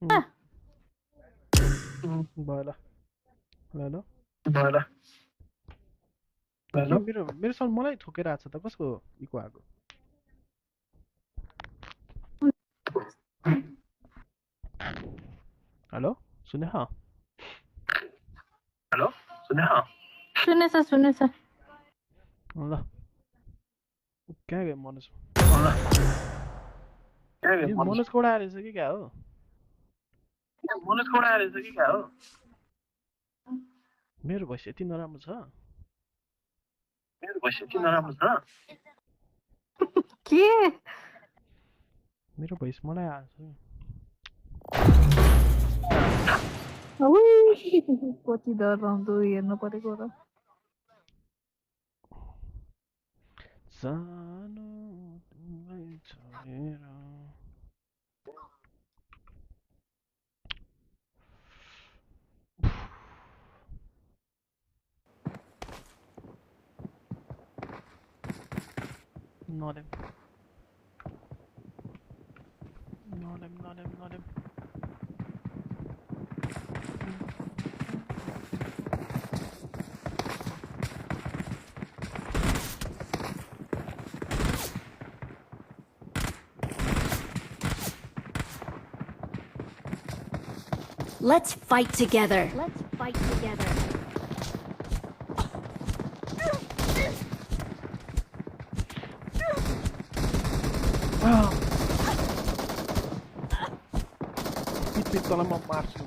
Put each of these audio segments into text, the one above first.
Mm, भयो ल ल ल के मेरो मेरो साउन्ड मलाई ठोकेर आएको छ त कसको इको आएको हेलो सुने ह हेलो सुनेछ सुनेछ ल कहाँ गयो मनोज ए मनोज कोडा आएछ कि क्या हो मनोज कोडा आएछ कि क्या हो मेरो भोइस यति नराम्रो छ मेरो भोइस यति नराम्रो छ के मेरो भोइस मलाई आएछ कति डराउँदो हेर्नु परेको र सानो तिमीलाई छोडेर नलेम Let's fight together. पिट तल म मार्छु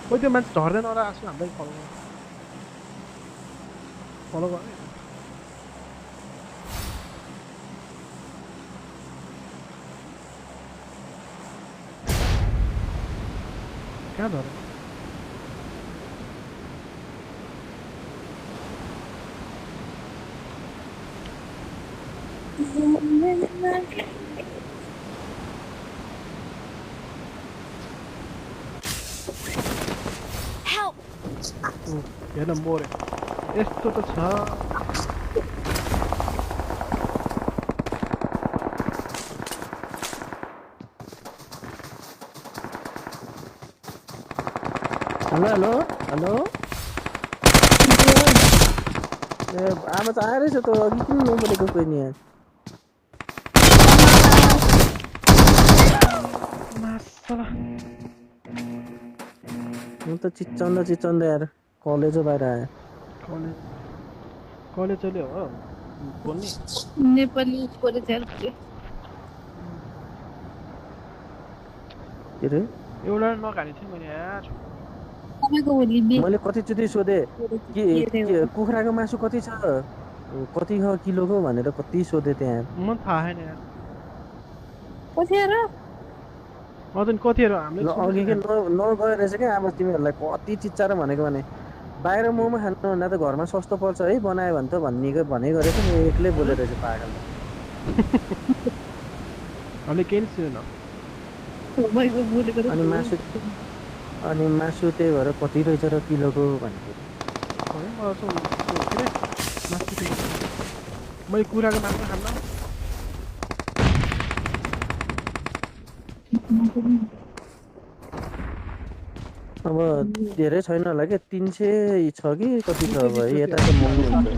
खोइ त्यो मान्छे झर्दैन होला आसु हामीलाई फलो गर्ने कहाँ झर्यो Help! हेर्न मोरे यस्तो त छ हेलो हेलो हेलो ए आमा त आएरै छ त अघि किन नबोलेको कोही नि यार मासला म त चिच्चाउँदा यार कलेजो बाहिर आयो कलेज चल्यो हो बोल्ने नेपाली कलेज के रे एउटा नखाने थिएँ मैले यार मैले कतिचोटि सोधेँ के कुखुराको मासु कति छ कति हो किलोको भनेर कति सोधेँ त्यहाँ म थाहा छैन यार पछिएर अझै कतिहरू हामीले अघि के नगएर रहेछ क्या अब तिमीहरूलाई कति चिच्चाएर भनेको भने बाहिर मोमो खानुभन्दा त घरमा सस्तो पर्छ है बनायो भने त भने गरेको म एक्लै बोलेर रहेछु पागल हामीले केही सुनेन अनि मासु त्यही भएर कति रहेछ र किलोको भनेको मैले कुखुराको मासु खान्न अब धेरै छैन होला क्या 300 छ कि कति छ अब यता त महँगो हुन्छ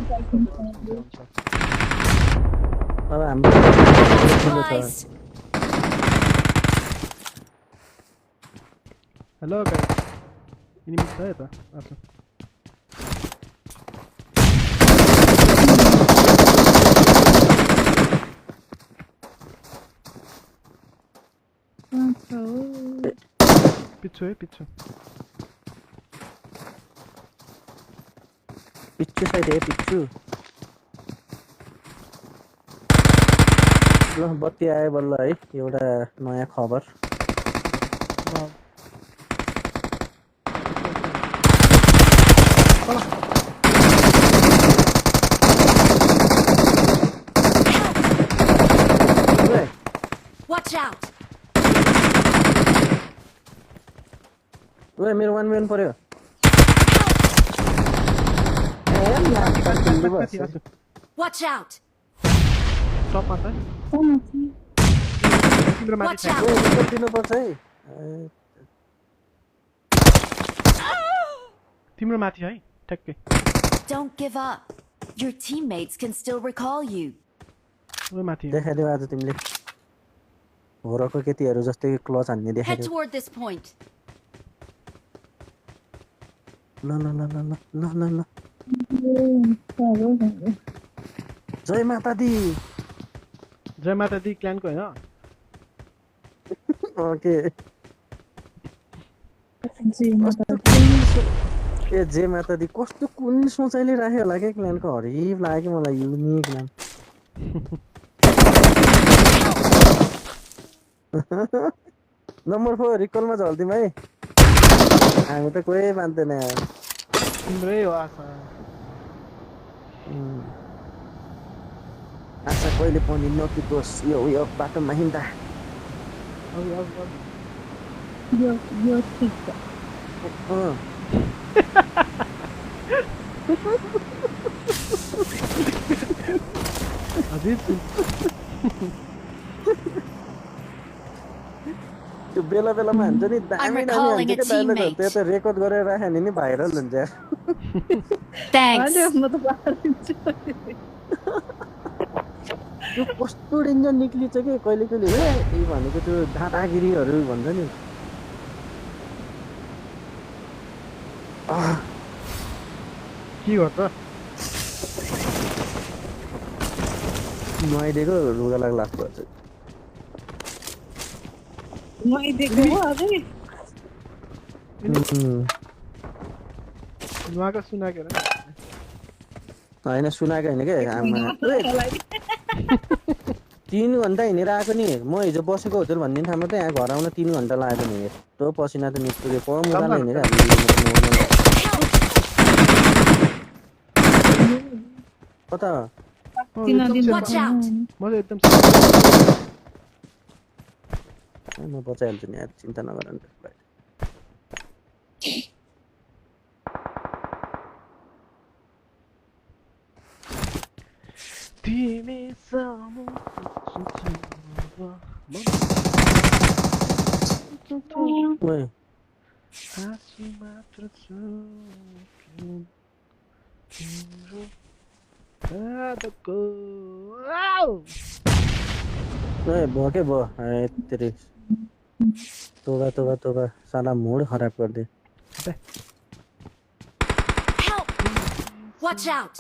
अब हाम्रो हेलो गाइस इनिमी छ यता आछु पिच्छु पिच्छु साइड है पिच्छु ल बत्ती आयो बल्ल है एउटा नयाँ खबर Watch out! ओए मेरो 1 मिलियन पर्यो माथि आसु Watch out! टपमा छ तिम्रो माथि Watch छ out! ओए दिनुपर्छ है तिम्रो माथि है ठ्याक्कै Don't give up. Your teammates can still recall you. ओ माथि देखाइदेऊ आज तिमीले होरको केटीहरू जस्तै क्लच हान्ने Head देखाइदेऊ toward this point. ल ल ल ल ल ल ल जय माता दी जय माता दी क्ल्यानको हैन ओके ए जय माता दी कस्तो कुन सोचाइले राख्यो होला के क्ल्यानको हरिफ लाग्यो मलाई युनिक नाम नम्बर 4 रिकलमा झल्दिम है हामी त कोही मान्दैन तिम्रै हो आशा आशा कहिले पनि नटुटोस् यो बाटोमा हिँड्दा यो ठिक छ अझै त्यो बेला बेलामा हुन्छ नि दामी दामी recalling हुन्छ a के डायलगहरू teammate. त्यो त रेकर्ड गरेर राख्यो भने नि भाइरल हुन्छ यार Thanks. म त पारिन्छु त्यो कस्तो डेन्जर निक्लिन्छ कि कहिले कहिले ए भनेको त्यो दादागिरीहरू भन्छ नि के गर्छ नुहाइदिएको रुगा लाग्छ नुहाइदिएको हो अझै नुहाएको सुनाएको होइन सुनाएको होइन के आमा 3 घन्टा हिँडेर आएको नि म हिजो बसेको होटेल भन्ने ठाउँमा त यहाँ घर आउन 3 घन्टा लाग्यो नि यस्तो पसिना त निस्क्यो पमुदाले हिँडेर कता Watch out! म त एकदम म बचाइहाल्छु नि यार चिन्ता नगर नि तिमी ओए आँसु मात्र छ तिम्रो हातको ओए भयो तेरे तोबा साला मूड खराब कर दे Help! Watch out!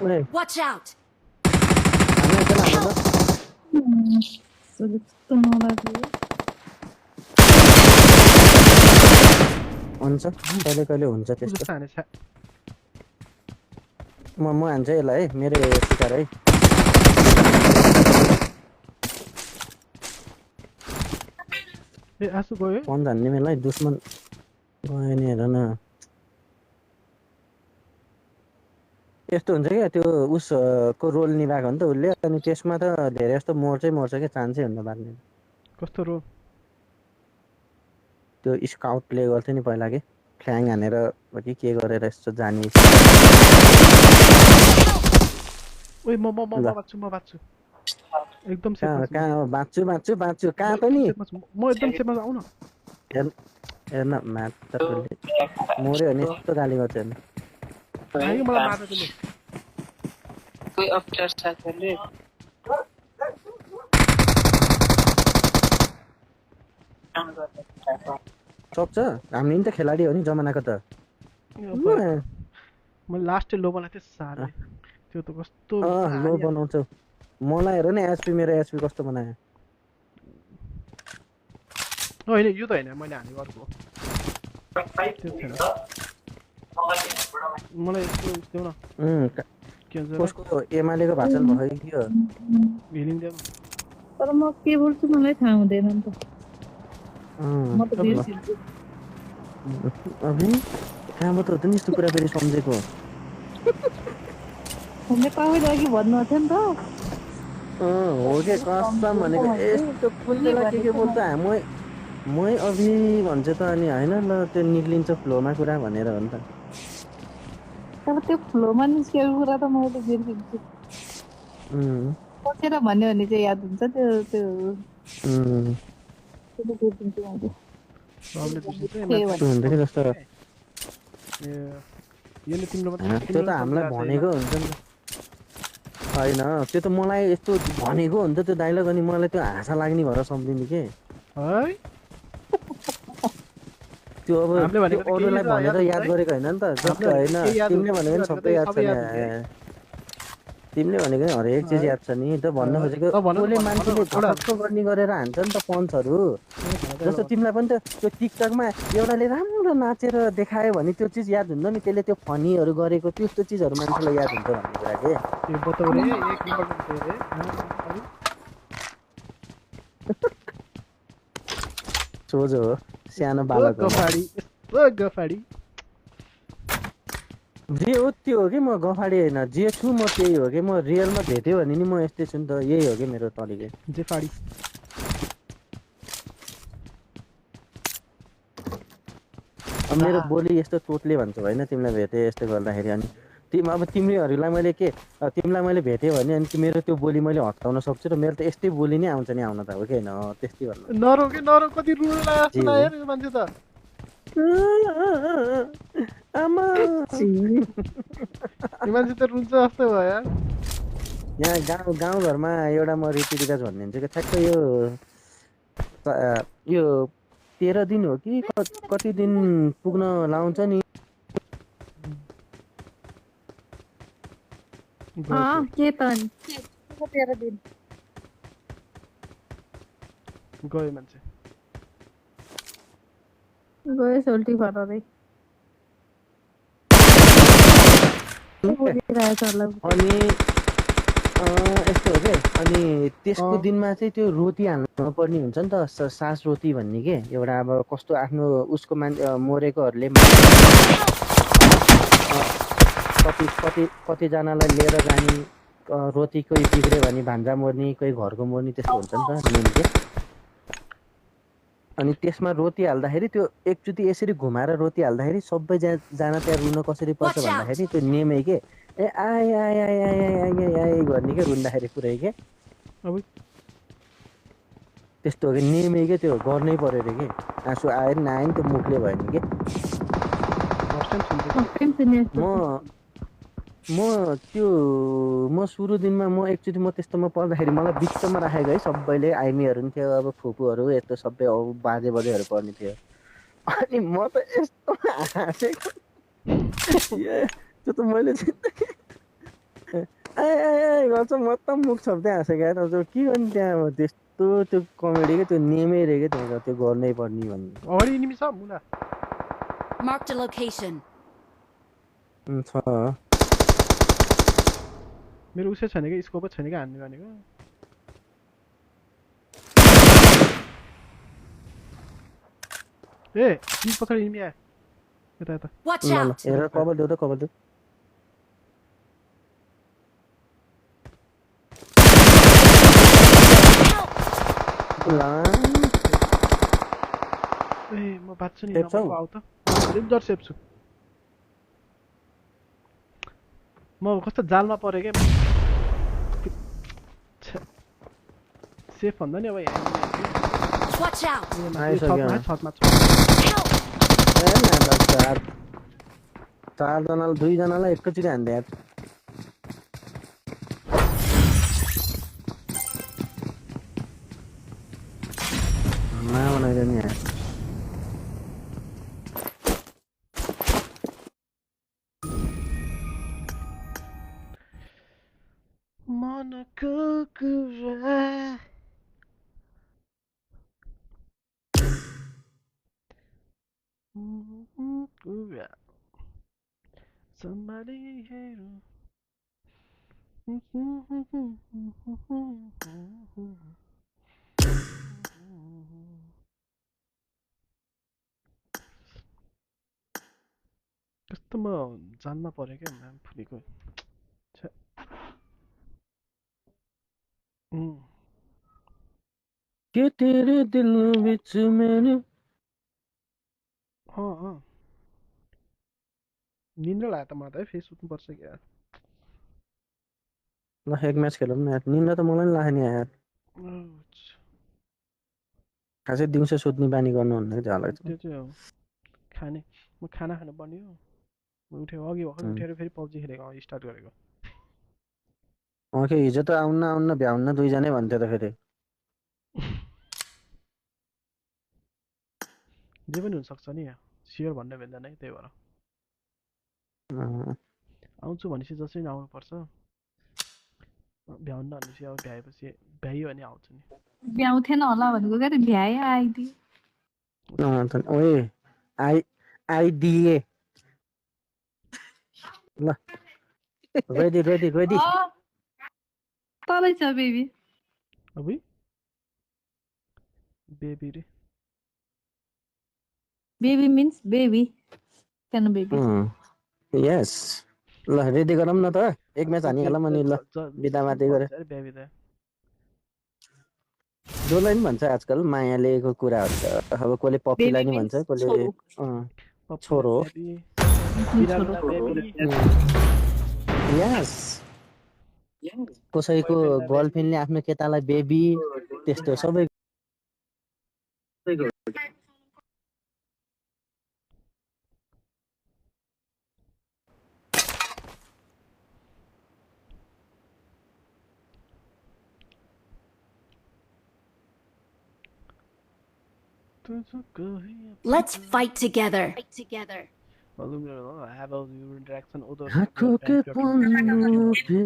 ओए Watch out! हामी एकजना हाल्नु त्यस्तो नलाग्यो हुन्छ कहिले हुन्छ त्यस्तो जस्तो हानेछ म हान्छु यसलाई है मेरो शिकार है ए आसु गयो फोन हान्ने बेलालाई दुश्मन गयो नि हेर न यस्तो हुन्छ क्या त्यो उसको रोल निभाएको हो नि त उसले अनि त्यसमा त धेरै जस्तो मर्छ क्या चान्सै हुन्न बाँच्ने कस्तो रो त्यो स्काउट प्ले गर्थ्यो नि पहिला के फ्ल्याङ हानेर कि के गरेर यस्तो जाने ओइ म बाँच्छु एकदम सेफमा छु कहाँ बाँच्छु कहाँ पनि म एकदम सेफमा छु आउ न हेर्न मात्रले मर्यो भने यस्तो गाली गर्छ हेर्न आयो मलाई मार्न त्यसले कोही अफिसर साथीहरूले काम गर्छ सक्छ हामी नि त खेलाडी हो नि जमानाको त म लास्ट लो बनाएको थिएँ साह्रै त्यो त कस्तो लो बनाउँछ मलाई हेर न एचपी मेरो एचपी कस्तो बनायो होइन यो त होइन मैले हानेको अर्को त्यो थिएन मलाई यस्तो देऊ न के भन्छ कसको एमालेको भाषण भयो कि के हो हिलिङ देऊ न तर म के बोल्छु मलाई थाहा हुँदैन नि त म त बिर्सिन्छु अभि कहाँबाट हो त नि यस्तो कुरा फेरि सम्झेको तपाईँले अघि भन्नुभएको थियो नि त हो के कसम भनेको यस्तो कुन बेला के बोल्छ मै अभि भन्छ त अनि होइन ल त्यो निक्लिन्छ फ्लोमा कुरा भनेर हो नि त तर त्यो फ्लोमा निस्केको कुरा त मैले बिर्सिन्छु बसेर भन्यो भने चाहिँ याद हुन्छ त्यो त्यो त्यो बिर्सिन्छु मैले सबले बिर्सिन्छ हुन्छ कि जस्तो यसले तिम्रो त्यो त हामीलाई भनेको हुन्छ नि होइन त्यो त मलाई यस्तो भनेको हुन्छ त्यो डाइलग अनि मलाई त्यो हाँसा लाग्ने भएर सम्झिने के है त्यो अब अरूलाई भनेर याद गरेको होइन नि त जस्तो होइन तिमीले भनेको नि सबै याद छ नि तिमीले भनेको नि हरेक चिज याद छ नि त भन्न खोजेको कसले मान्छेले झटक्क गर्ने गरेर हान्छ नि त पञ्चहरू जस्तो तिमीलाई पनि त त्यो टिकटकमा एउटाले राम्रो नाचेर देखायो भने त्यो चिज याद हुन्छ नि त्यसले त्यो फनीहरू गरेको त्यस्तो चिजहरू मान्छेलाई याद हुन्छ भन्ने कुरा के यो बताउरे एक नम्बर बताउरे सोझो हो सानो बालक गफाडी यस्तो गफाडी जे हो त्यो हो कि म गफाडी होइन जे छु म त्यही हो कि म रियलमा भेट्यो भने नि म यस्तै छु नि त यही हो कि मेरो तरिका जे फाडी अब मेरो बोली यस्तो तोतले भन्छ होइन तिमीलाई भेटेँ यस्तो गर्दाखेरि अनि अब तिमीहरूलाई मैले के तिमीलाई मैले भेटेँ भने अनि मेरो त्यो बोली मैले हटाउन सक्छु र मेरो त यस्तै बोली नै आउँछ नि आउन त हो कि होइन त्यस्तै भन्नु नरो कति रुन लाग्छ न यार यो मान्छे त आमा यो मान्छे त रुन्छ जस्तो भयो यार यहाँ गाउँघरमा एउटा म रीतिरिवाज भनिदिन्छु कि ठ्याक्क यो 13 दिन हो कि कति दिन पुग्न लाउँछ नि के त 13 दिन गयो मान्छे गयो सोल्टी फरारै अनि यस्तो हो क्या अनि त्यसको दिनमा चाहिँ त्यो रोटी हाल्नु पर्ने हुन्छ नि त सास रोटी भन्ने के एउटा अब कस्तो आफ्नो उसको मरेकोहरूले कतिजनालाई लिएर जाने रोटी कोही बिग्रियो भने भान्जा मर्ने कोही घरको मर्ने त्यस्तो हुन्छ नि त नियम के अनि त्यसमा रोटी हाल्दाखेरि त्यो एकचोटि यसरी घुमाएर रोटी हाल्दाखेरि सबैजना त्यहाँ रुन कसरी पर्छ भन्दाखेरि त्यो नेमै के ए आए आए आए आए आए आए गर्ने के रुन्दाखेरि पुरै के त्यस्तो हो कि नेमै के त्यो गर्नै पर्यो अरे कि आँसु आयो नि नआयो नि त्यो मुखले भयो नि कि म सुरु दिनमा म एकचोटि म त्यस्तोमा पर्दाखेरि मलाई बिचमा राखेको है सबैले आइमीहरू पनि थियो अब फुपूहरू यस्तो सबै बाजेहरू पर्ने थियो अनि म त यस्तो हाँसेको त्यो त मैले गर्छ म त मुख छोप्दै हाँसेको यार के गर्ने त्यहाँ त्यस्तो त्यो कमेडी क्या त्यो नेमै रे क्या त्यहाँ त्यो गर्नै पर्ने भन्ने अगाडि एनिमी छ मुला Marked a location. छ मेरो उसै छैन कि स्कोप छैन कि हान्ने भनेको ए यी पछाडि एनिमी आयो यता यता Watch out. हेर कभर देऊ त कभर देऊ ए म बाच्छु नि आउ त डेन्जर सेफ छु म कस्तो जालमा परे के सेफ भन्दा नि अब Watch out. छतमा चारजनालाई दुईजनालाई एकैचोटि हान्दै यार बनाइदियो नि यार मनको कुरा Somebody here. कस्तो म जानमा पऱ्यो क्या म्याम फुलेको छ्या। के तेरे दिल बिच मैंने निन्द्रा लाग्यो त मलाई त है फेरि सुत्नुपर्छ क्या। ल एक म्याच खेलौँ न यार निन्द्रा त मलाई पनि लाग्यो नि यार खासै दिउँसो सुत्ने बानी गर्नु भन्दा झ्यालै छ त्यो चाहिँ हो खाने म खाना खानु पर्ने हो उठेको अघि भर्खर उठेर फेरि पब्जी खेलेको स्टार्ट गरेको ओके हिजो त आउन्न भ्याउन्न दुईजनै भन्थ्यो त फेरि जे पनि हुनसक्छ नि स्योर भन्न मिल्दैन है त्यही भएर आउँछु भनेपछि जसरी नै आउनुपर्छ भ्याउन्न भनेपछि अब भ्याएपछि भ्याइयो भने आउँछु नि भ्याउँथेन होला भनेको क्या भ्याए आइदिए ओए आइदिए ल रेडी तलै छ बेबी अबुई बेबी रे बेबी मिन्स बेबी सानो बेबी यस ल रेडी गरौँ न त एक म्याच हानिहालौँ अनि ल बिदा मार्दै गरे बेबी त जसलाई नि भन्छ आजकल मायालेको कुराहरू त अब कसले पप्पीलाई नि भन्छ कसले छोरो यस कसैको गर्लफ्रेन्डले आफ्नो केटालाई बेबी त्यस्तो सबै Let's fight together. Have a interaction आँखों के पन्नों पे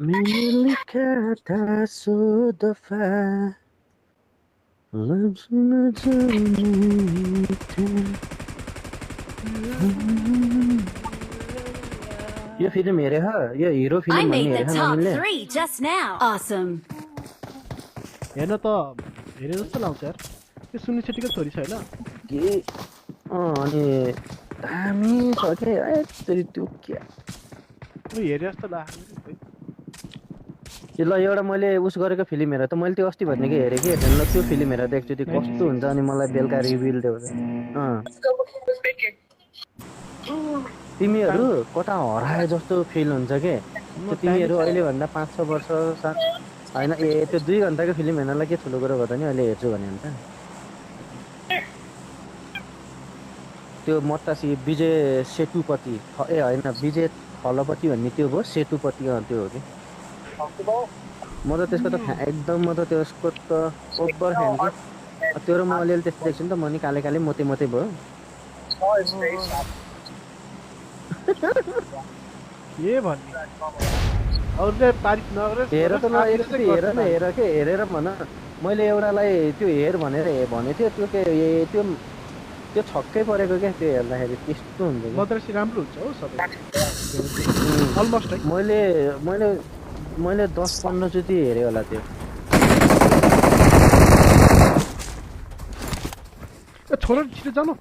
मैंने लिखा था 100 दफा लफ्ज़ न जाने थे ये फिल्म हेरे हा यो हिरो I फिल्म भन्ने made the हेरे top हामीले 3 just now. Awesome. हेर्न त हेरे जस्तो लाग्छ यार त्यो सुन्ने छेटीको छोरी छ हैन के अनि दामी छ के एक्चुअली त्यो के हेरे जस्तो लाग्यो ल एउटा मैले उस गरेको फिल्म हेर त मैले त्यो अस्ति भन्ने कि हेरेँ कि ल त्यो फिल्म हेर त एकचोटि कस्तो हुन्छ अनि मलाई बेलुका रिभिल देऊ तिमीहरू कता हराए जस्तो फिल हुन्छ के त्यो तिमीहरू अहिले भन्दा 5-6 वर्ष होइन त्यो 2 घन्टाको फिल्म हेर्नलाई के ठुलो कुरो गर्दा नि अहिले हेर्छु भने अन्त त्यो मत्तासी विजय सेतुपति ए होइन विजय थलपति भन्ने त्यो भयो सेतुपति त्यो हो कि म त त्यसको त एकदम म त त्यसको त ओभर फ्यान कि त्यो र म अलिअलि त्यस्तो देख्छु नि त म नि काले काले मोते मोते भयो के भन्ने अरूले तारिफ नगरे हेर त ल एकचोटि हेर के हेरेर भन मैले एउटालाई त्यो हेर भनेर भनेको थियो त्यो के त्यो छक्कै परेको क्या त्यो हेर्दाखेरि त्यस्तो हुन्छ मद्रासी राम्रो हुन्छ हो सबै अलमोस्ट है मैले 10-15 चोटि हेरेँ होला त्यो छोरा छिटो जानु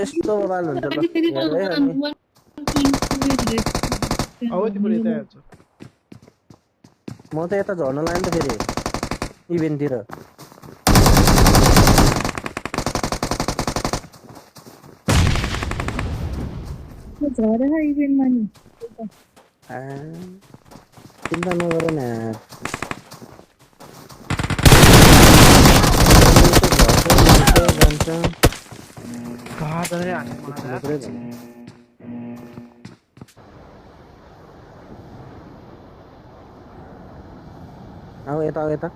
यस्तो मोबाइल हुन्छ म त यता झर्न लाग्यो नि त फेरि इभेन्टतिर चिन्ता नगर न आऊ यता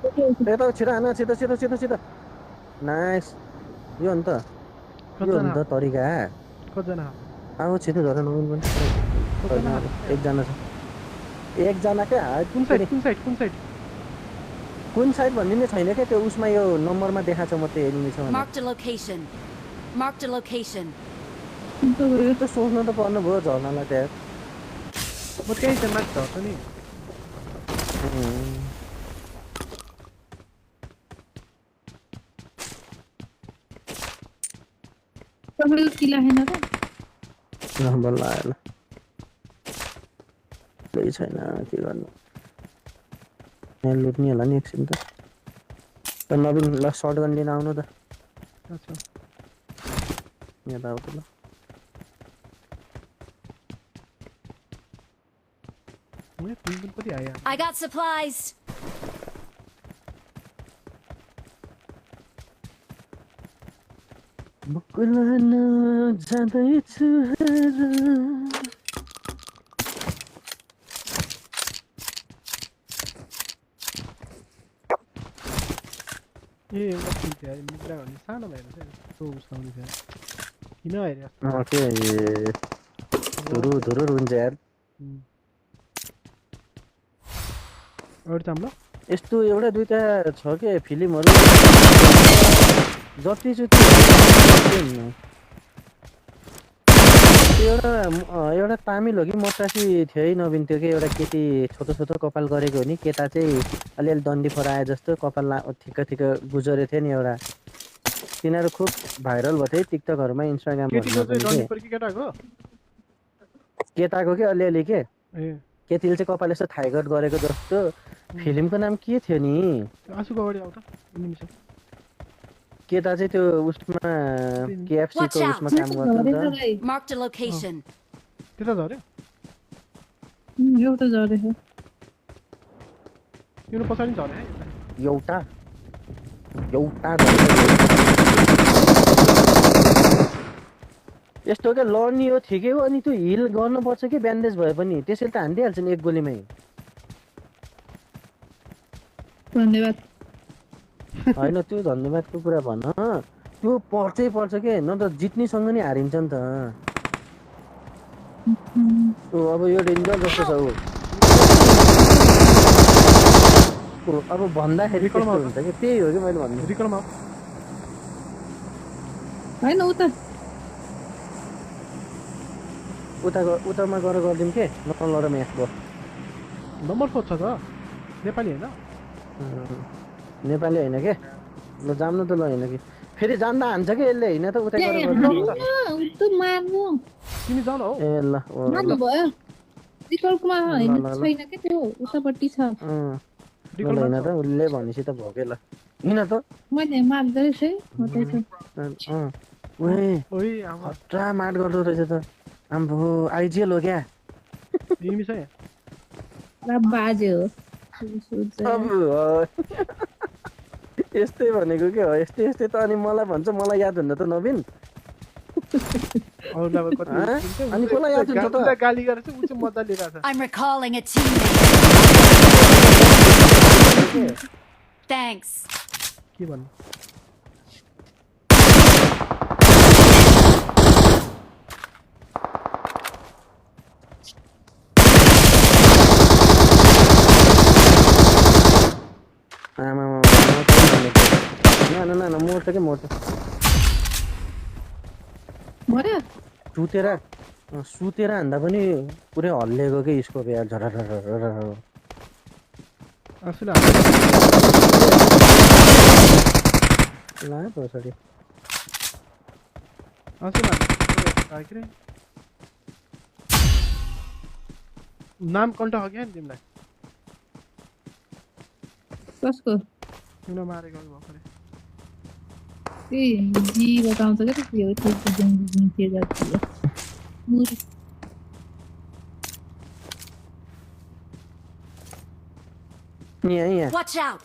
यता छिटो हान छिटो छिटो छिटो छिटो नाइस यो अन्त तरिका कतिजना अब छिटो झर नहुनु पनि एकजना छ एकजनाकै हात कुन साइड कुन साइड भन्ने नै छैन क्या त्यो उसमा यो नम्बरमा देखाएको छ म त्यो एनिमी छ Marked a location. Marked a location. यो त सोच्नु त पर्नु भयो झर्नलाई त्यहाँ म त्यही चाहिँ माथि झर्छ नि तपाईँको किला छैन त बल्ल आयो केही छैन के गर्नु यहाँ लुट्ने होला नि एकछिन त नवीन ल सर्ट गन लिन आउनु त अच्छा यहाँ त आउँछ ल मैले पिङ पनि कति आयो I got supplies. बुकुलन जाँदैछु ए एउटा पिङ थियो यार मित्रा भन्ने सानो भएर चाहिँ यस्तो उसाउने थियो किन हेरे के धुरु धुरु हुन्छ यार अरू चाम्लो यस्तो एउटा दुईटा छ के फिल्महरु जति चाहिँ एउटा तामिल हो कि मटासी थियो है नवीन त्यो के एउटा केटी छोटो छोटो कपाल गरेको हो नि केटा चाहिँ अलिअलि डन्डी फराए जस्तो कपाल ठिक्क ठिक्क गुजरे थियो नि एउटा तिनीहरू खुब भाइरल भयो थियो टिकटकहरुमा इन्स्टाग्रामहरुमा केटाको के अलिअलि के केटीले चाहिँ कपाल यस्तो थाइगट गरेको जस्तो फिल्मको नाम के थियो नि आसुको अगाडि आउँछ निमिषम केटा चाहिँ त्यो उसमा केएफसी को उसमा काम गर्छ नि त Marked a location. त्यता झर्यो एउटा झरेछ यो पछाडि झर्यो है एउटा यस्तो के लड्ने हो ठिकै हो अनि त्यो हिल गर्नुपर्छ कि ब्यान्डेज भए पनि त्यसैले त हान्दिहाल्छ नि एक गोलीमै धन्यवाद होइन त्यो धन्यवादको कुरा भन त्यो पर्छै पर्छ के न त जित्नेसँग नि हारिन्छ नि त अब यो डेन्जर जस्तो छ अब भन्दाखेरि कस्तो हुन्छ कि त्यही हो कि मैले भन्नु रिकलमा होइन उतामा गएर गरिदिउँ के नलड म्याच भयो नम्बर 4 छ त नेपाली हैन नेपाली हैन के ल जाम्नु त ल हैन कि फेरि जान्दा हान्छ कि यसले हैन त उता गएर त्यो मार्नु तिमी जाऊ न हो ए ल मार्नु भयो रिकलकोमा हैन छैन के त्यो उतापट्टि छ रिकल हैन त उले भनेसी त भयो के ल हैन त मैले मार्दै छु होतै छ ओइ आमा खतरा मार गर्दो रहेछ त आम्बो आइजिएल हो क्या तिमी छ र बाजे हो अब यस्तै भनेको के हो यस्तै यस्तै त अनि मलाई भन्छ मलाई याद हुन्न त नवीन अनि कसलाई याद हुन्छ त गाली गरेर चाहिँ उ चाहिँ मजा लिइरहेछ I'm recalling a teammate. Thanks. के भन्नु ना मोर्छ के मोर्छ मर्यो सुतेर हान्दा पनि पुरै हल्लेको के स्कोप यार झरर आफुले ला पछाडी आफुले नाम कन्ट हो क्या तिमीलाई कसको तिमीलाई मारेको भर्खरै ए जी बताउँछ के त्यो हो त्यो के गर्छ यहाँ Watch out.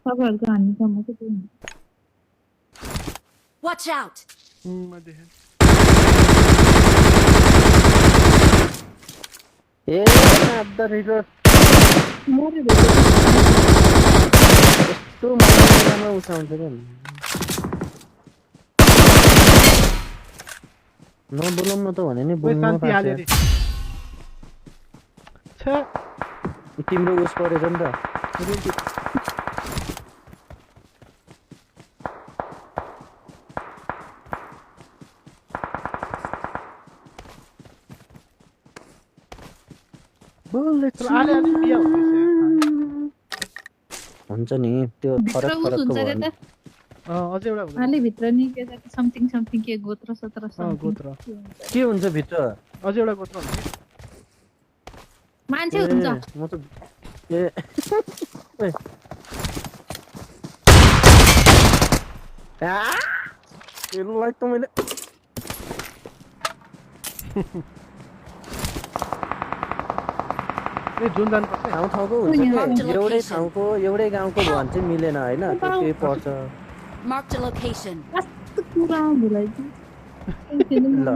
तपाईँहरूको हान्ने काम हो त्यो Watch out. म देखेँ ए माद्दा रिजो मरे भेटे यस्तो मामा उठाउँछ के नबोलाउन त भने नि ओइ बोल्नु शान्ति पर्छ हाल्यो रे छ्या तिम्रो उस परेछ नि त आले बिहा हुँदैछ हुन्छ नि त्यो भित्र फरक उस फरकको हुन्छ भयो के त अझै एउटा हुँदैन हाले भित्र नि के समथिङ समथिङ के गोत्र सत्र समथिङ गोत्र के हुन्छ भित्र अझै एउटा गोत्र हुन्छ मान्छे हुन्छ म त ए ओइ यसलाई त मैले ए जुन जानुपर्छ ठाउँ ठाउँको हुन्छ कि एउटै ठाउँको एउटै गाउँको भयो भने चाहिँ मिलेन होइन त्यो केही पर्छ Marked a location. कस्तो कुरा भुलाइदियो ल।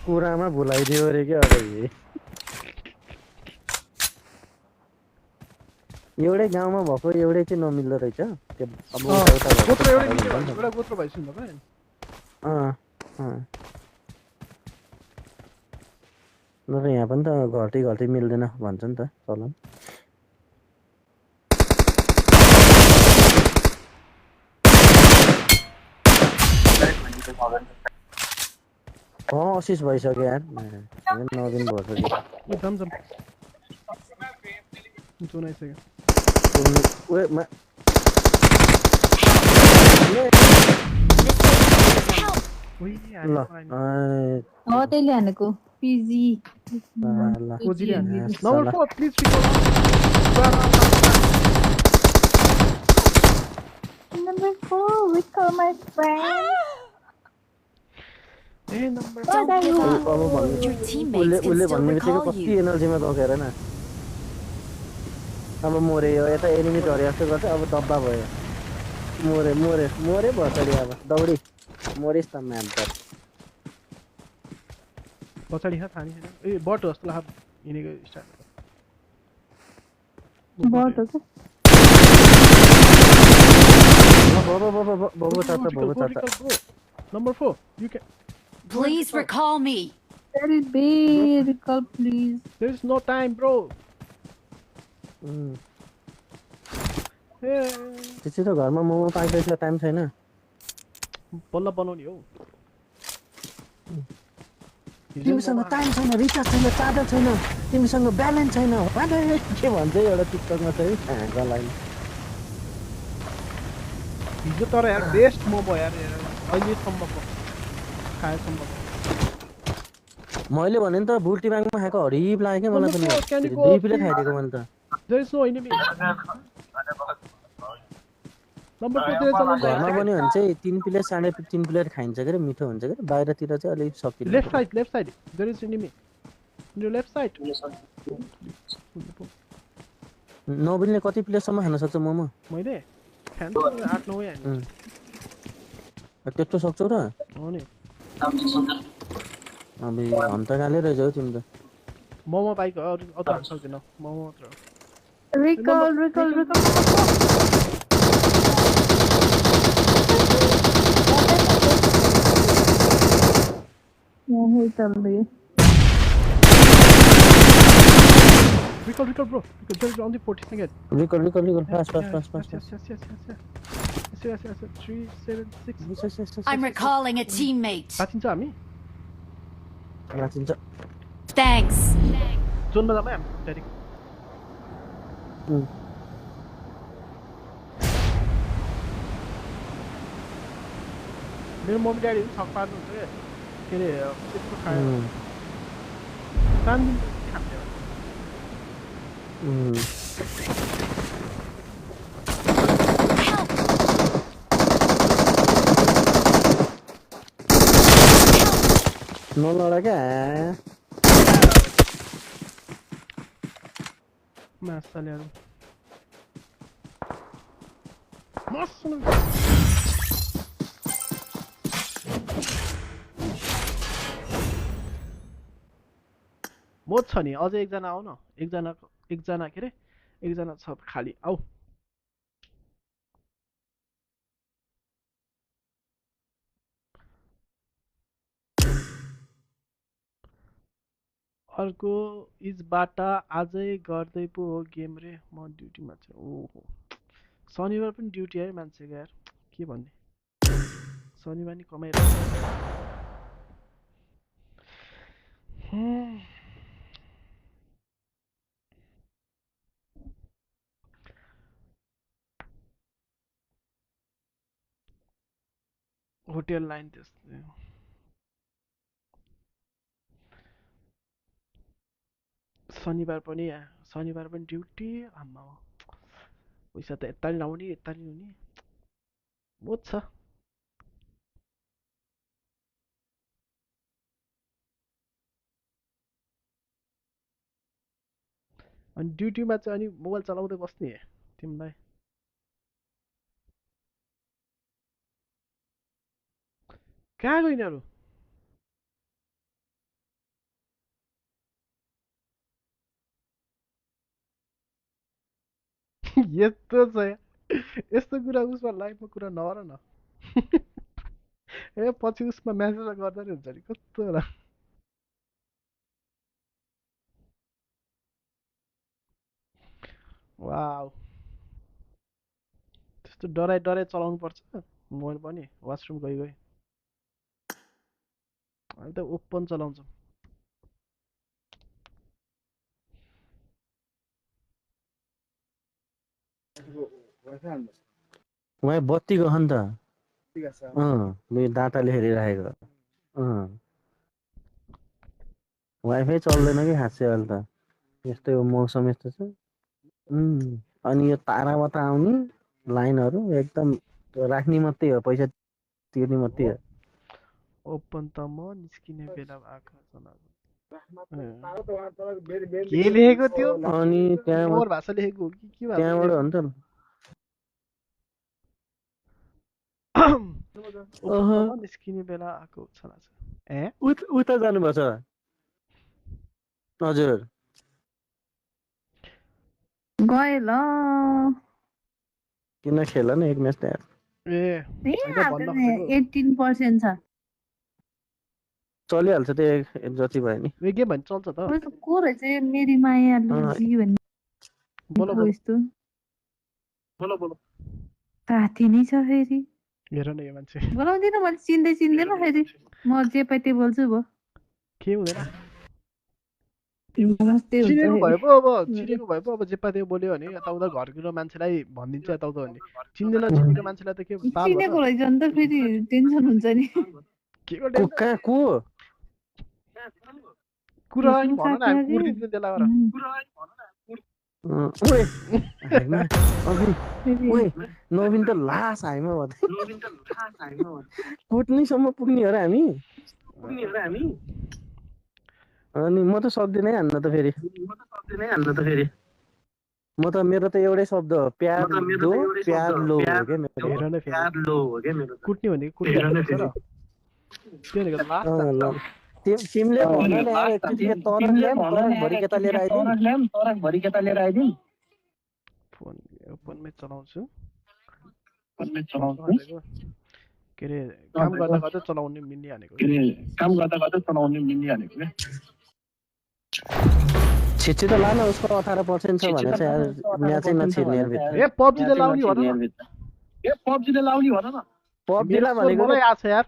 कुरामा भुलाइदियो अरे क्या अब एउटै गाउँमा भएको एउटै चाहिँ नमिल्दो रहेछ त्यो अब गोत्र एउटै मिल्यो भने एउटा गोत्र भइसक्यो नि तपाईँ नत्र यहाँ पनि त घल्टी घल्टी मिल्दैन भन्छ नि त चलन अशिष भइसक्यो यार नवीन भइसक्यो एकदम जम जुन आइसक्यो त्यसले हानेको PG number 4 please Number 4, recall my friend. A number Don't give up. अब Your teammates उसले can still भन्ने बित्तिकै recall कति you. एनर्जीमा गएर न अब मोरे यो यता एनिमी झरे जस्तो गर्छ अब दब्बा भयो मोरे भर्छरी अब दौडी मोरिस् त म्याम पछाडि छ थानी छैन ए बट जस्तो लाग्छ हिँडेको स्टार्ट बहुत हो Number 4 you can Please recall me. Very recall please. there is no time bro त्यसै त घरमा मोमो पाक्दैछ टाइम छैन बल्ल बनाउने हो तिमीसँग टाइम छैन रिचार्ज छैन चार्जर छैन तिमीसँग ब्यालेन्स छैन के भन्छ एउटा टिकटकमा चाहिँ गलाइ हिजो तर यार बेस्ट मोमो यार अहिलेसम्मको खाएसम्मको मैले भने नि त बुल्टीबाङमा खाएको हरिब लाग्यो क्या मलाई पनि क्यान्डीको 2 प्लेट खाइदिएको मैले त there is no enemy number 2 there घरमा बन्यो भने चाहिँ 3 प्लेट 3.5 प्लेट खाइन्छ के मिठो हुन्छ के बाहिरतिर चाहिँ अलिक सकिन्छ left side there is enemy in your left side नबिनले कति प्लेटसम्म खान सक्छ मोमो मैले खान्छ 8-9 हाल्नु त्यत्रो सक्छौ र हो नि अब हन्तकाले रहेछ हौ तिमी त मोमो बाइक अरू हाल्न सक्दैन मोमो मात्र Recall. यही चल रही है recall bro because there is only 40 seconds recall fast yes 3 7 6 I'm recalling a teammate. बाँचिन्छ हामी नाचिन्छ Thanks. जोनमा जामै हामी डाइरेक्ट मेरो मम्मी ड्याडी छक पार्नुहुन्छ क्या के अरे यस्तो खायो सानो खान्छ नलडा क्या मासुले अरू मसँग मोच छ नि अझै एकजना आऊ न एकजना के रे एकजना छ खाली आऊ अर्को इजबाट आजै गर्दै पो हो गेम रे म ड्युटीमा छु ओहो शनिबार पनि ड्युटी है मान्छेको यार के भन्ने शनिबार नि कमाइरहेको होटेल लाइन त्यस्तै शनिबार पनि ड्युटी आम्मा पैसा त यता नि आउने यता नि हुने मोच छ अनि ड्युटीमा चाहिँ अनि मोबाइल चलाउँदै बस्ने तिमीलाई कहाँ गयो यिनीहरू यस्तो छ यस्तो कुरा उसमा लाइफमा कुरा नगर न ए पछि उसमा म्यासेज गर्दा नि हुन्छ नि कस्तो होला वाउ त्यस्तो डराइ चलाउनु पर्छ मोबाइल पनि वासरुम गइ अहिले त ओपन चलाउँछौँ वहाँ बत्ती गयो नि त मेरो डाटाले हेरिरहेको वाइफाई चल्दैन कि खासै अहिले त यस्तै हो मौसम यस्तो छ अनि यो ताराबाट आउने लाइनहरू एकदम राख्ने मात्रै हो पैसा तिर्ने मात्रै हो ओपन त म निस्किने बेला भएको के लेखेको त्यो अनि मोर भाषा लेखेको हो कि के भाषा त्यहाँबाट हो नि त निस्किने बेला आएको छ ए उता जानुपर्छ हजुर गए ल किन खेल न एक म्याच त ए 18% छ चलिहाल्छ त्यो जति भयो नि यो गेम भने चल्छ त को रहेछ मेरी माया लुजी भन्ने बोलो यस्तो बोलो साथी नै छ फेरि हेर न यो मान्छे बोलाउँदिन मैले चिन्दैन फेरि म जे पाइ त्यो बोल्छु भो के हुँदैन नमस्ते चिनेको भए पो अब जे पायो बोल्यो भने यताउता घरको मान्छेलाई भनिदिन्छ यताउता भन्ने चिनेको मान्छेलाई त के चिनेको रहेछ नि त फेरि टेन्सन हुन्छ नि के को कुरा नि भन न हामी कुर्दिन्छ त्यसलाई नवीन त लास हाइमा कुट्नीसम्म पुग्ने हो र हामी अनि म त सक्दिनँ हान्न त फेरि म त मेरो त एउटै शब्द हो प्यार लो हो के मेरो कुट्ने भनेको कुट्ने तिमीले भन न एकचोटि तरक केता लिएर आइदिउँ फोनमै चलाउँछु के अरे काम गर्दा गर्दै चलाउनु मिल्ने हानेको छिट्छी त लान उसको 18% छ भने चाहिँ म्याचै नछिर्ने भित्र ए पबजीले लाउने भन न पबजीला भनेको मलाई आछ यार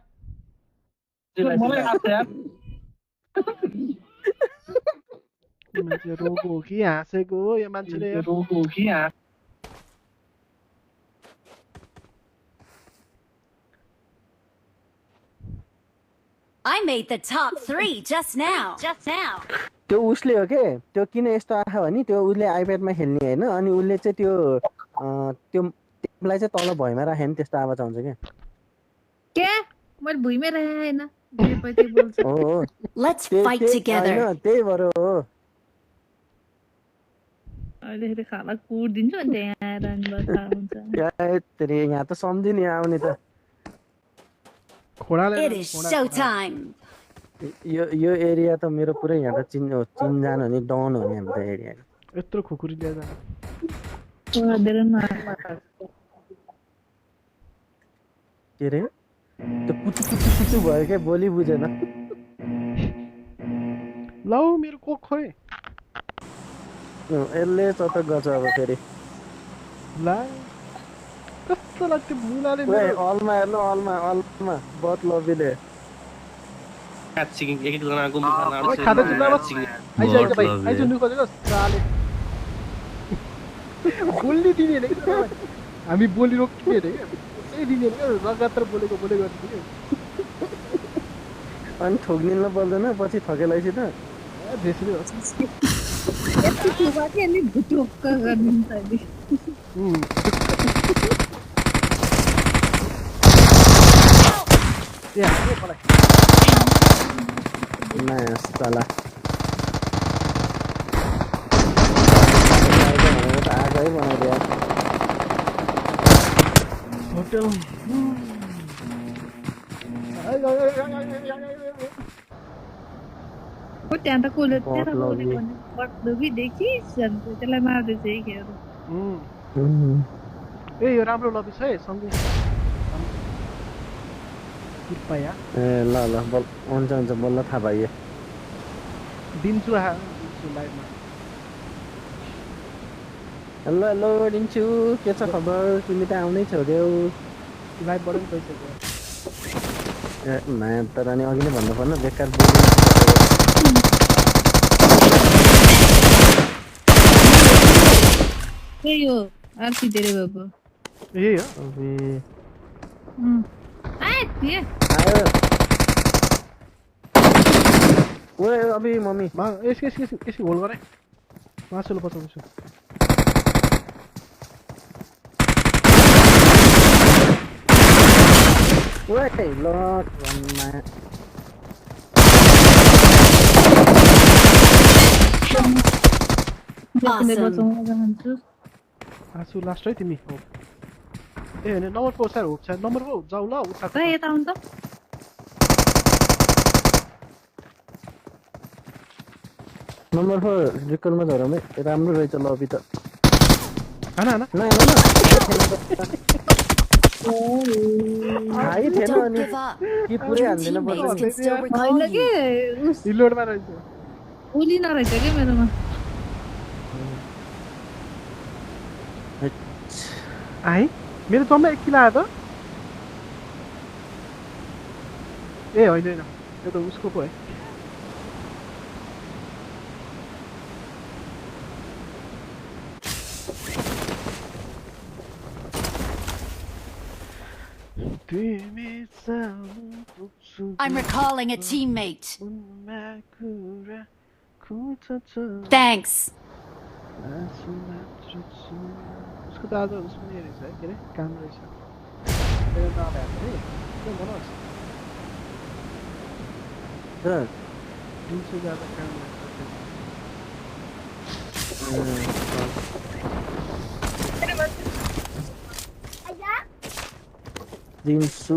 मान्छे रोगो हो कि हाँसेको हो यो मान्छेले I made the top 3 just now. त्यो उसले हो के त्यो किन यस्तो आयो भने त्यो उसले आइप्याडमा खेल्ने हैन अनि उसले चाहिँ त्यो टेपलाई चाहिँ तल भुइँमा राखे नि त्यस्तो आवाज आउँछ के मैले भुइँमै राखे हैन जे पति बोल्छ हो Let's fight together. त्यही भएर हो अहिले खाना कुर्दिन्छु अनि त्यहाँ आएर अनि बस हुन्छ तेरे यहाँ त सम्झिने आउने त खोडाले It is showtime. यो एरिया त मेरो पुरै यहाँ त चिनजान हो नि डन हो नि हाम्रो त एरिया यत्रो खुकुरी ल्याएर धेरै के रे त्यो कुचु कुचु कुचु भयो क्या बोली बुझेन लौ मेरो कोक खोइ यसले चटक गर्छ अब फेरि ला कस्तो लाग्थ्यो मुलाले अलमा हेर्नु अलमा बट लबीले Catching एक जना को मुखा ओए खादै जुगामा आइज भाइ आइज नु खोजेको साले बोल्ने दिने नि हामी बोली रोक्ने रे ए दिने नि लगातार बोलेको गर्ने के अनि ठोक्निन पर्दैन पछि ठकेलाइछि त त्यसरी हो यति ठुबाके अनि भुटुक्क गरिदिन्छ अहिले या मलाई नाइस तला आगै बनाइदियो होटल त्यहाँ त कसले त्यहाँ बोलेको बट्लुबी देखिस् त्यसलाई मार्दैछ है खेर ए यो राम्रो लबी छ है सँगै कृपया ए ल हुन्छ बल्ल थाहा भयो दिन्छु लाइभमा हेलो दिन्छु के छ खबर तिमी त आउनै छोड्यौ लाइभबाट पनि पैसा गयो ए तर अनि अघि नै भन्नु पर्न बेकार यो आरसी धेरै बाबु ए हो आयो ओए अबि मम्मी यसै होल्ड गरे मासुले बचाउँछु ओए लट भन्ना आसु लास्ट है तिमी हो ए हैन नम्बर 4 सर हो सर नम्बर 4 जाऊ ल उता ए यता आउनु त नम्बर 4 रिकलमा झरमै राम्रो रहेछ लबी त हैन हाई थिएन Don't अनि give up. कि Your पुरै हान्दिन teammates पर्छ can still recall होइन you. के रिलोडमा रहेछ उली नरहेछ के मेरोमा आइ मेरो जम्मा 1 किलो आयो त ए होइन यो त उसको पो है I'm recalling a teammate. Thanks. उसको त आज उसको नि रहेछ है के अरे काम रहेछ मेरो नाम हेर्नु है के भन्नुहोस् दिउँसो जाँदा काम दिन्छु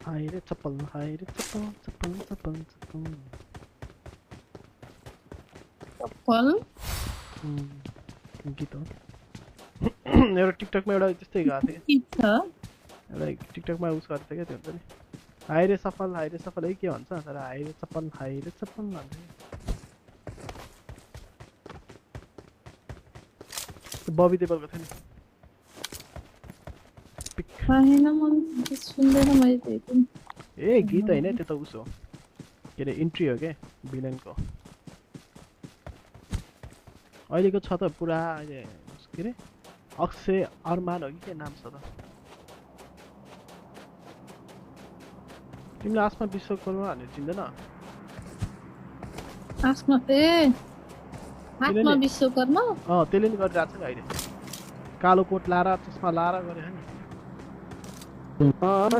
हाय रे चप्पल चप्पल गीत हो एउटा टिकटकमा एउटा त्यस्तै गएको थियो के छ एउटा टिकटकमा उस गरेको थियो क्या त्यो हुन्छ नि हाय रे सफल है के भन्छ तर हाय रे चप्पल भन्छ बबी देवलको थियो नि हैन मन सुन्दैन मैले त्यही ए गीत हैन त्यो त उस हो के अरे इन्ट्री हो के भिलेनको अहिलेको छ त पुरा अहिले के अरे अक्षय अरमान हो कि के नाम छ त तिमीले आसमा विश्वकर्मा भनेर चिन्दैन आसमा विश्वकर्मा त्यसले नि गरिरहेको छ नि अहिले कालो कोट लाएर चस्मा लाएर गरे नि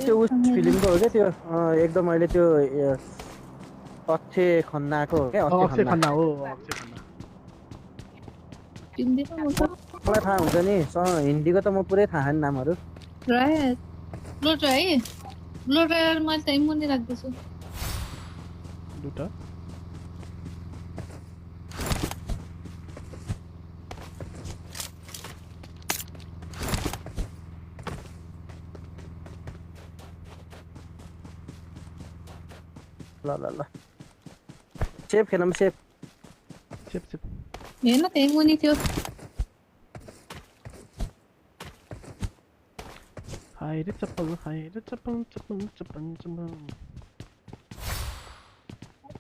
त्यो उस फिल्मको हो क्या त्यो एकदम अहिले त्यो अक्षय खन्नाको हो क्या अक्षय खन्ना हो अक्षय खन्ना मलाई थाहा हुन्छ नि हिन्दीको त म पुरै थाहा छैन नामहरू ब्लो ड्रायर मैले त इमुनी राख्दैछु दुटा ल ल ल सेफ खेलौँ सेफ हेर्न त इमुनी थियो हाय रे चप्पल चप्पल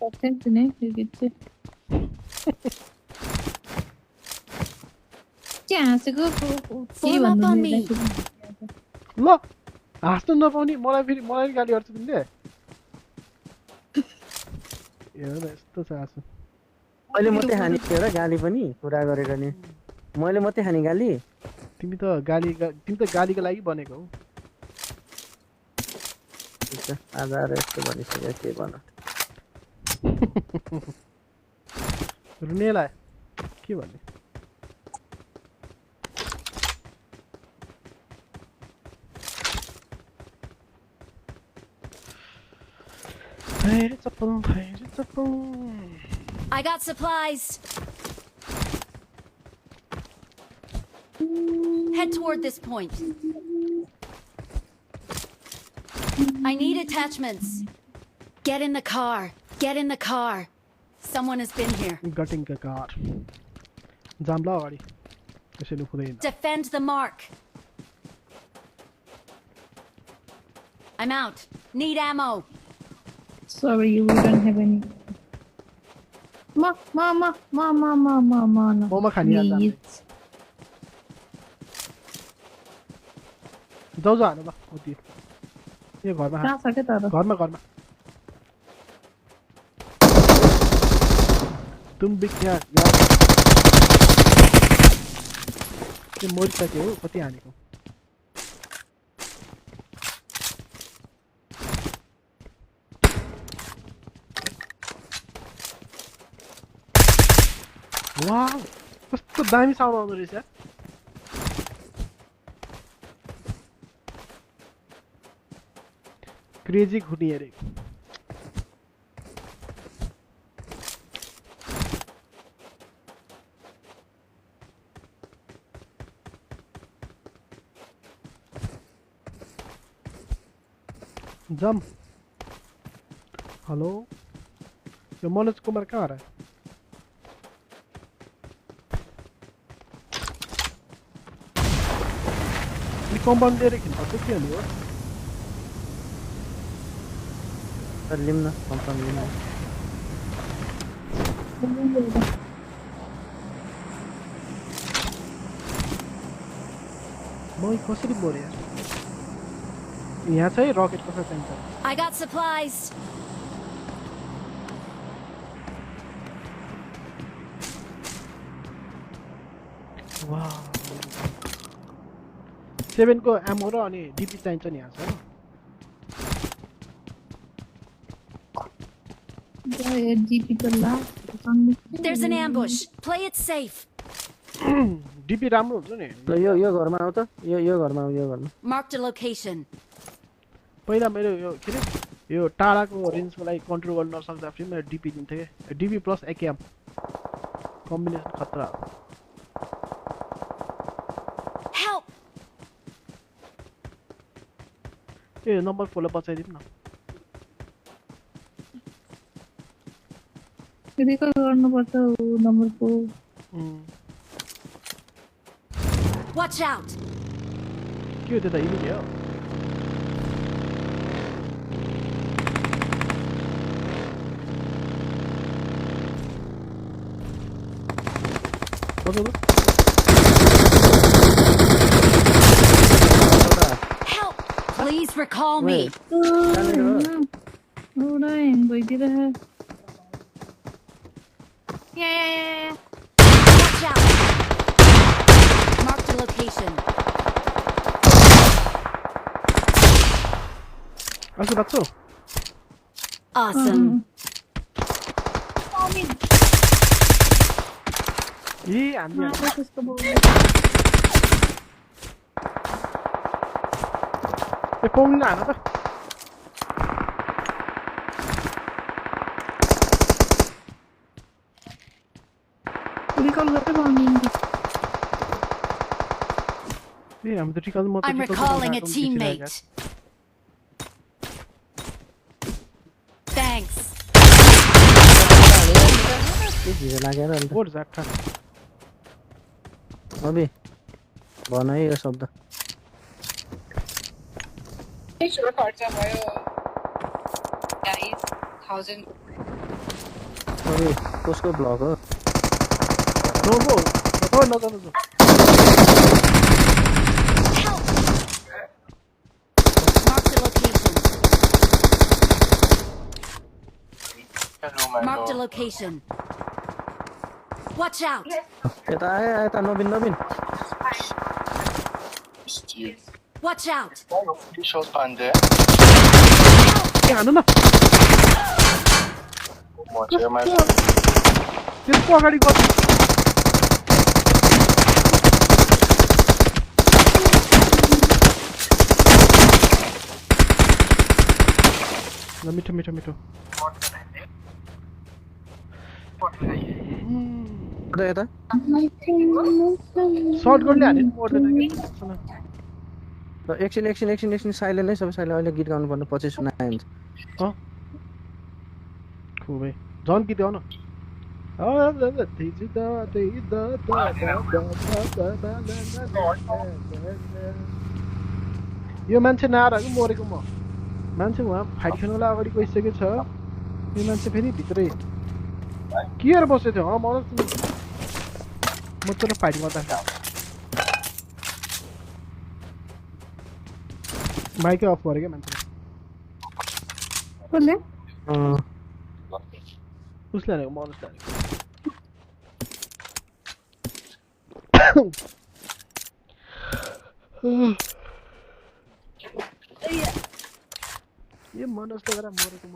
पर्सेंट नहीं फिर क्या से को Form up on me. ल हाँस्नु नपाउने मलाई गाली गर्छ तिमीले हेर यस्तो छ हाँस्नु मैले मात्रै खाने र गाली पनि कुरा गरेको नि मैले मात्रै खाने गाली तिमी त गालीको लागि बनेको हौ आज यस्तो भनिसक्यो के भन रुनेलाई के भन्ने I got supplies. Head toward this point. I need attachments. Get in the car. Get in the car. Someone has been here. Getting the car. Jambla agadi. त्यसैले पुदैन. Defend the mark. I'm out. Need ammo. Sorry, you don't have any. Ma. Mama खानी आज जाने. जाऊ जाने बा होती. ये घरमा. कहाँ सके तारा? घरमा. तुम भी क्या यार? ये मोर सके हो कति आने को? वाव कस्तो दामी साउन्ड आउँदो रहेछ क्रेजी खुनी अरे जम हेलो यो मनोज कुमार कहाँ रहा है कम्पाउन्ड दिएर खेल्नु पर्छ के हो तर लिम न कम्पाउन्ड लिम म कसरी बोरे यार यहाँ चाहिँ रकेट कसरी चाहिन्छ I got supplies. वाह 7 को एमो र अनि डीपी चाहिन्छ नि यहाँ There's an ambush. Play it safe. DP राम्रो हुन्छ नि यो घरमा आउ त यो घरमा आउ यो घरमा Marked a location. पहिला मेरो यो के रे यो टाढाको रेन्जको लागि कन्ट्रोल गर्न नसक्दा फेरि मैले डीपी दिन्थे के डीपी प्लस एकेएम कम्बिनेसन खतरा Help. ए नम्बर 4 लाई बचाइदिनु न रिकल गर्नुपर्छ नम्बर 4 Watch out. के हो त्यो त इलिट हो Help! Please recall me. एउटा hang भइदिएर Watch out! Marked a location. आजु बाच्चो Awesome. ए हामी त्यस्तो बोल्नु ए पाउनु हान त रिकल गर्दै पाउँदैन ए हामी त टिकल म त I'm recalling a teammate. Thanks. ढिलो लागेर अन्त बोर जाट्ठा अबे भन है यो शब्द ठुलो खर्च भयो गाइस 1000 अबे कसको ब्लग हो नबो नजानु Help! Marked a location. Marked a location. Watch out! यता आए यता Nabin Watch out! Shows Pandey ए हान न त्यसको अगाडि गर्छ ल मिठो मिठो मिठो यता सर्ट गर्ने हाने पर्दैन कि ल एकछिन साइलेन्ट है सबै साइलेन्ट अहिले गीत गाउनु पर्ने पछि सुनाए हुन्छ खुबै झन् गीत गाउन यो मान्छे नआएको मरेको म मान्छे उहाँ फाइट खेल्नुलाई अगाडि गइसकेको छ यो मान्छे फेरि भित्रै के हेरेर बसेको थियो मलाई म चलो फाइट गर्दा माइकै अफ गरेँ क्या मान्छे कसले उसले हानेको म उसले हानेको यो मनोजले गर्दा मरेको म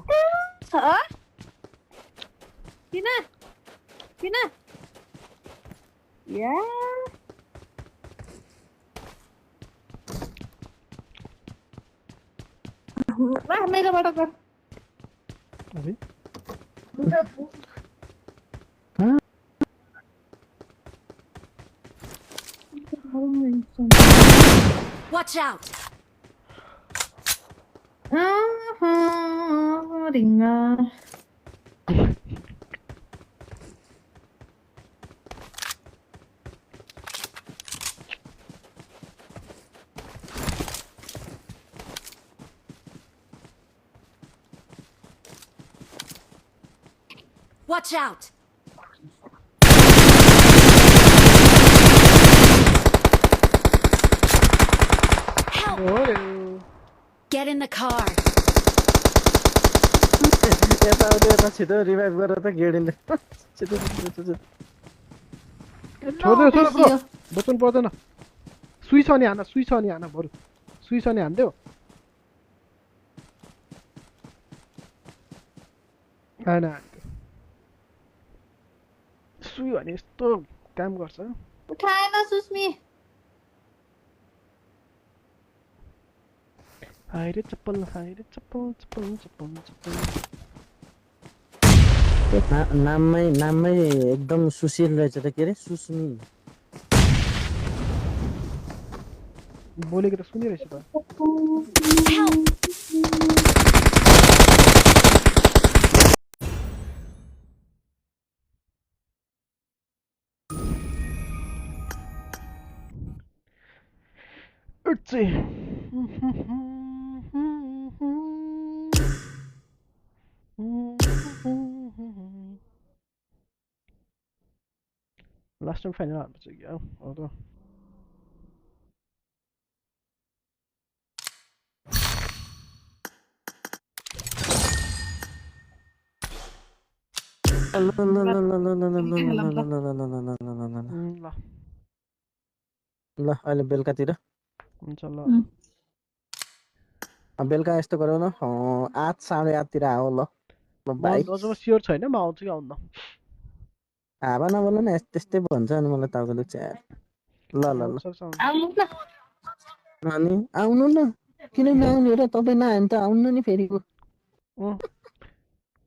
किन या मेरोबाट गर अबे Watch out! रिङ्गा Watch out! Help! Get in the car. यता आउँदै यता छिटो रिभाइभ गरेर त गेडिनले छिटो छोड्दै ब्रो बच्नु पर्दैन सुई छ नि हान बरु सुई छ नि हान्देऊ आएन सुई भने यस्तो काम गर्छ उठाएन सुस्मी हाइरे चप्पल नाममै एकदम सुशील रहेछ त के अरे सुस्मी बोलेको त सुनिरहेछ त Help! उठ्छे लास्ट टाइम फाइनल हार्नुपर्छ क्या हो त ल ल अहिले बेलुकातिर हुन्छ ल बेलुका यस्तो गरौँ न 8 8:30तिर आऊ ल भाइ म स्योर छैन म आउँछु कि आउँदैन हावा नबोल्नु न त्यस्तै भन्छ अनि मलाई तपाईँले च्यार ल ल ल आउनु न अनि आउनु न किन नआउनु र तपाईँ नआयो भने त आउनु नि फेरि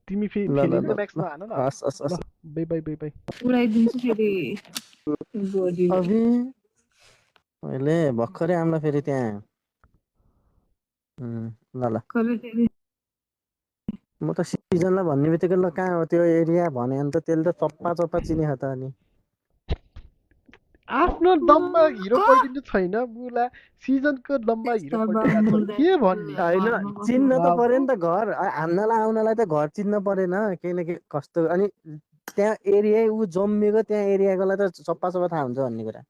तिमी ल ल फेरि ल त म्याक्समा हान न हस् हस् ल हस् बाई बाई बाई बाई उडाइदिन्छु फेरि गोली अभि मैले भर्खरै आउँला फेरि त्यहाँ ल ल खरे फेरि म त सिजनलाई भन्ने बित्तिकै ल कहाँ हो त्यो एरिया भने अन्त त्यसले त चप्पा चप्पा चिने त अनि आफ्नो दममा हिरो पल्टिनु छैन बुला सिजनको दममा हिरो पल्टिरहेको छ के भन्ने होइन चिन्न त पर्यो नि त घर हान्नलाई आउनलाई त घर चिन्न परेन केही न केही कस्तो अनि त्यहाँ एरिया ऊ जम्मिएको त्यहाँ एरियाकोलाई त सप्पा सप्पा थाहा हुन्छ भन्ने कुरा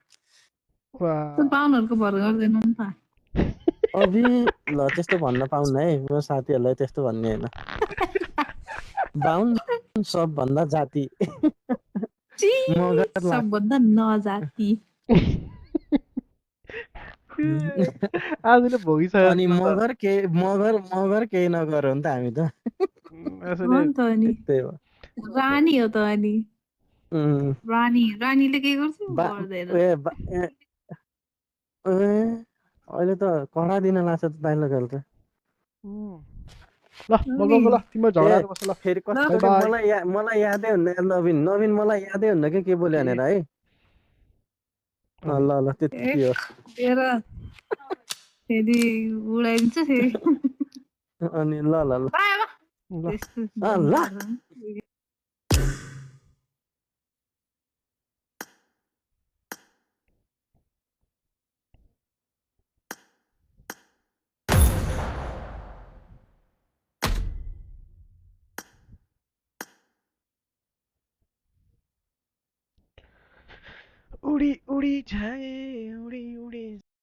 पाहुनाहरूको भर गर्दैन नि त अभि ल त्यस्तो भन्न पाउन्न है म साथीहरूलाई त्यस्तो भन्ने होइन बाहुन सबभन्दा जाति मगर सबभन्दा नजाति आजले भोगिसक्यो अनि मगर केही नगर हो नि त हामी त हो नि त अनि त्यही हो रानी हो त अनि रानीले के गर्छ गर्दैन अहिले त कडा दिन लाग्छ त डाइलगहरू त ल म गएको ल तिम्रो झगडाहरू बस ल फेरि कस्तो बाई के बाई मलाई यादै हुन्न नवीन मलाई यादै हुन्न कि के बोल्यो भनेर है ल ल त्यति हो तेरो फेरि उडाइदिन्छ फेरि अनि ल ल ल ल उडी उडी जाए उडी उडी